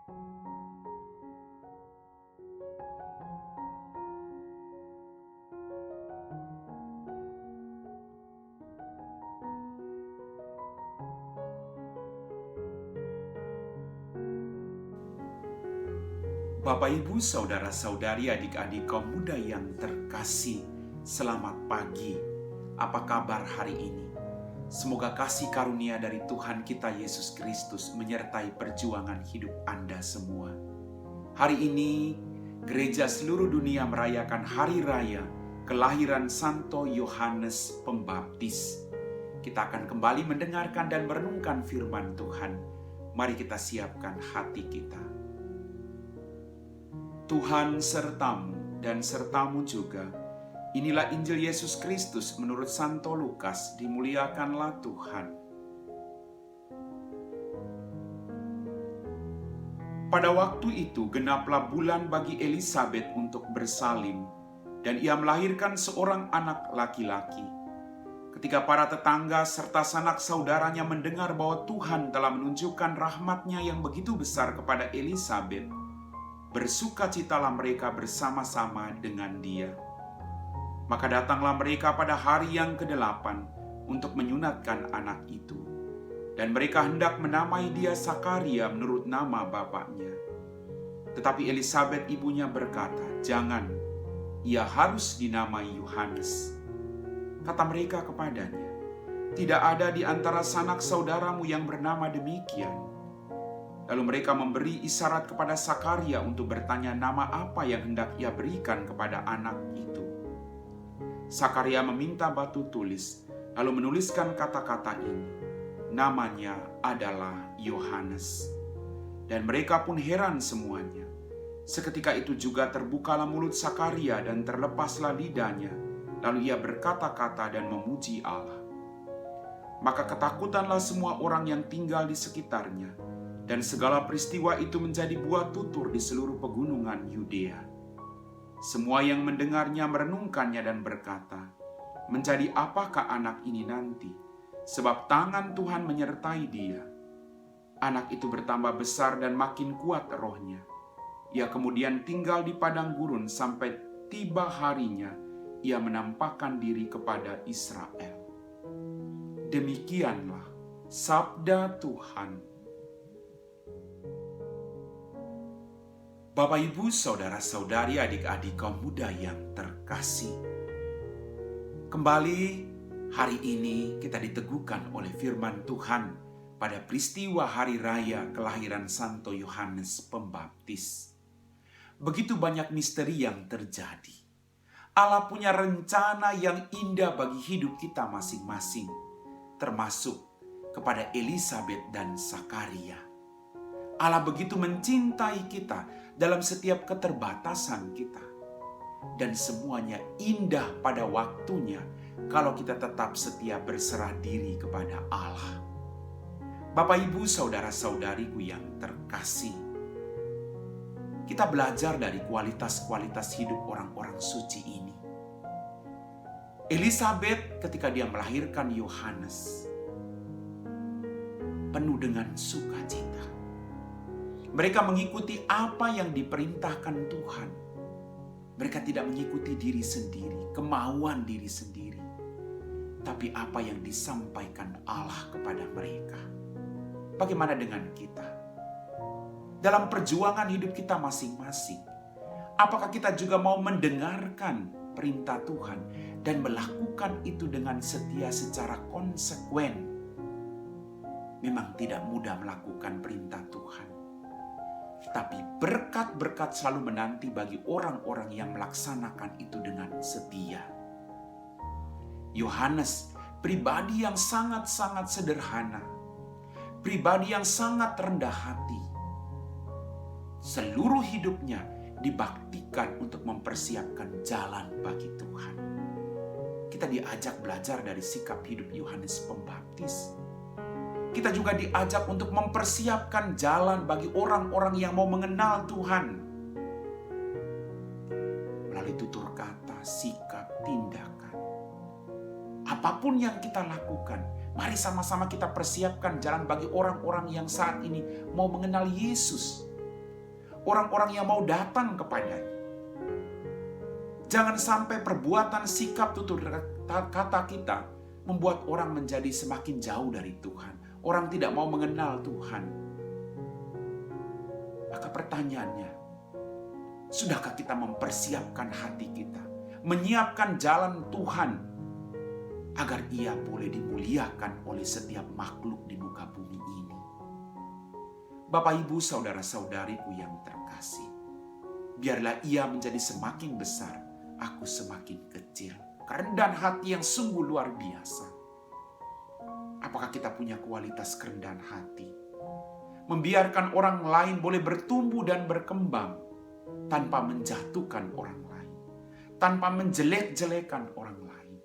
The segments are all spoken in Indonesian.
Bapak, Ibu, Saudara-saudari, adik-adik kaum muda yang terkasih, selamat pagi. Apa kabar hari ini? Semoga kasih karunia dari Tuhan kita Yesus Kristus menyertai perjuangan hidup Anda semua. Hari ini, gereja seluruh dunia merayakan hari raya kelahiran Santo Yohanes Pembaptis. Kita akan kembali mendengarkan dan merenungkan firman Tuhan. Mari kita siapkan hati kita. Tuhan sertamu dan sertamu juga. Inilah Injil Yesus Kristus menurut Santo Lukas. Dimuliakanlah Tuhan. Pada waktu itu genaplah bulan bagi Elisabet untuk bersalin, dan ia melahirkan seorang anak laki-laki. Ketika para tetangga serta sanak saudaranya mendengar bahwa Tuhan telah menunjukkan rahmat-Nya yang begitu besar kepada Elisabet, bersukacitalah mereka bersama-sama dengan dia. Maka datanglah mereka pada hari yang ke-8 untuk menyunatkan anak itu. Dan mereka hendak menamai dia Sakaria menurut nama bapaknya. Tetapi Elisabet ibunya berkata, "Jangan, ia harus dinamai Yohanes." Kata mereka kepadanya, "Tidak ada di antara sanak saudaramu yang bernama demikian." Lalu mereka memberi isyarat kepada Sakaria untuk bertanya nama apa yang hendak ia berikan kepada anak itu. Sakaria meminta batu tulis, lalu menuliskan kata-kata ini, "Namanya adalah Yohanes." Dan mereka pun heran semuanya. Seketika itu juga terbukalah mulut Sakaria dan terlepaslah lidahnya, lalu ia berkata-kata dan memuji Allah. Maka ketakutanlah semua orang yang tinggal di sekitarnya, dan segala peristiwa itu menjadi buah tutur di seluruh pegunungan Yudea. Semua yang mendengarnya merenungkannya dan berkata, "Menjadi apakah anak ini nanti? Sebab tangan Tuhan menyertai dia." Anak itu bertambah besar dan makin kuat rohnya. Ia kemudian tinggal di padang gurun sampai tiba harinya ia menampakkan diri kepada Israel. Demikianlah sabda Tuhan. Bapak, Ibu, Saudara-saudari, adik-adik kaum muda yang terkasih. Kembali hari ini kita diteguhkan oleh firman Tuhan pada peristiwa hari raya kelahiran Santo Yohanes Pembaptis. Begitu banyak misteri yang terjadi. Allah punya rencana yang indah bagi hidup kita masing-masing, termasuk kepada Elisabet dan Sakaria. Allah begitu mencintai kita dalam setiap keterbatasan kita. Dan semuanya indah pada waktunya kalau kita tetap setia berserah diri kepada Allah. Bapak, Ibu, Saudara-saudariku yang terkasih, kita belajar dari kualitas-kualitas hidup orang-orang suci ini. Elisabet ketika dia melahirkan Yohanes, penuh dengan sukacita. Mereka mengikuti apa yang diperintahkan Tuhan. Mereka tidak mengikuti diri sendiri, kemauan diri sendiri, tapi apa yang disampaikan Allah kepada mereka. Bagaimana dengan kita? Dalam perjuangan hidup kita masing-masing, apakah kita juga mau mendengarkan perintah Tuhan dan melakukan itu dengan setia secara konsekuen? Memang tidak mudah melakukan perintah Tuhan. Tapi berkat-berkat selalu menanti bagi orang-orang yang melaksanakan itu dengan setia. Yohanes, pribadi yang sangat-sangat sederhana, pribadi yang sangat rendah hati. Seluruh hidupnya dibaktikan untuk mempersiapkan jalan bagi Tuhan. Kita diajak belajar dari sikap hidup Yohanes Pembaptis. Kita juga diajak untuk mempersiapkan jalan bagi orang-orang yang mau mengenal Tuhan. Melalui tutur kata, sikap, tindakan. Apapun yang kita lakukan, mari sama-sama kita persiapkan jalan bagi orang-orang yang saat ini mau mengenal Yesus. orang-orang yang mau datang kepadanya. Jangan sampai perbuatan, sikap, tutur kata kita membuat orang menjadi semakin jauh dari Tuhan. Orang tidak mau mengenal Tuhan. Maka pertanyaannya, sudahkah kita mempersiapkan hati kita, menyiapkan jalan Tuhan agar Ia boleh dimuliakan oleh setiap makhluk di muka bumi ini? Bapak, Ibu, saudara-saudariku yang terkasih, biarlah Ia menjadi semakin besar, aku semakin kecil. Kerendahan hati yang sungguh luar biasa. Apakah kita punya kualitas kerendahan hati? Membiarkan orang lain boleh bertumbuh dan berkembang tanpa menjatuhkan orang lain, tanpa menjelek-jelekan orang lain.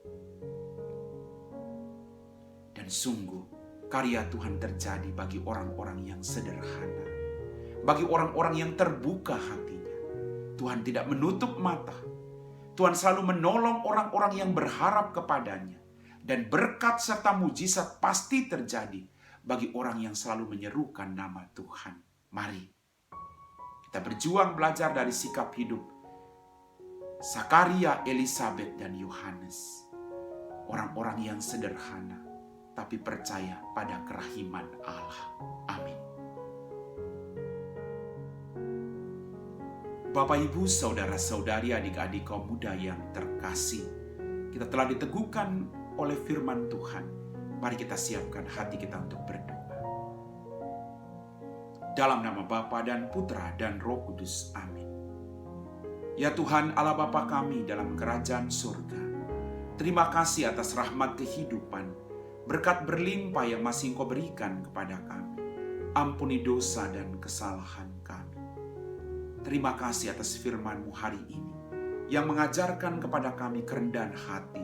Dan sungguh, karya Tuhan terjadi bagi orang-orang yang sederhana, bagi orang-orang yang terbuka hatinya. Tuhan tidak menutup mata. Tuhan selalu menolong orang-orang yang berharap kepadanya. Dan berkat serta mujizat pasti terjadi bagi orang yang selalu menyerukan nama Tuhan. Mari kita berjuang belajar dari sikap hidup Zakaria, Elisabet, dan Yohanes. Orang-orang yang sederhana, tapi percaya pada kerahiman Allah. Amin. Bapak, Ibu, saudara-saudari, adik-adik kaum muda yang terkasih, kita telah diteguhkan oleh firman Tuhan. Mari kita siapkan hati kita untuk berdoa. Dalam nama Bapa dan Putra dan Roh Kudus. Amin. Ya Tuhan Allah Bapa kami dalam kerajaan surga, terima kasih atas rahmat kehidupan, berkat berlimpah yang masih Engkau berikan kepada kami. Ampuni dosa dan kesalahan kami. Terima kasih atas firman-Mu hari ini, yang mengajarkan kepada kami kerendahan hati,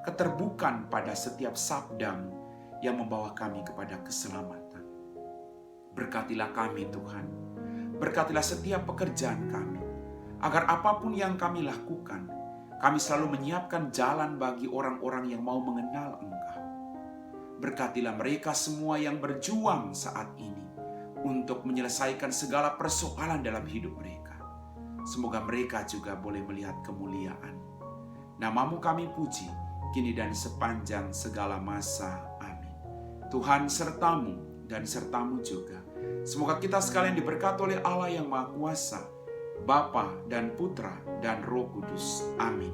keterbukaan pada setiap sabda-Mu yang membawa kami kepada keselamatan. Berkatilah kami Tuhan, berkatilah setiap pekerjaan kami, agar apapun yang kami lakukan, kami selalu menyiapkan jalan bagi orang-orang yang mau mengenal Engkau. Berkatilah mereka semua yang berjuang saat ini untuk menyelesaikan segala persoalan dalam hidup mereka. Semoga mereka juga boleh melihat kemuliaan. Nama-Mu kami puji, kini dan sepanjang segala masa. Amin. Tuhan serta-Mu dan serta-Mu juga. Semoga kita sekalian diberkati oleh Allah yang Maha Kuasa, Bapa dan Putra dan Roh Kudus. Amin.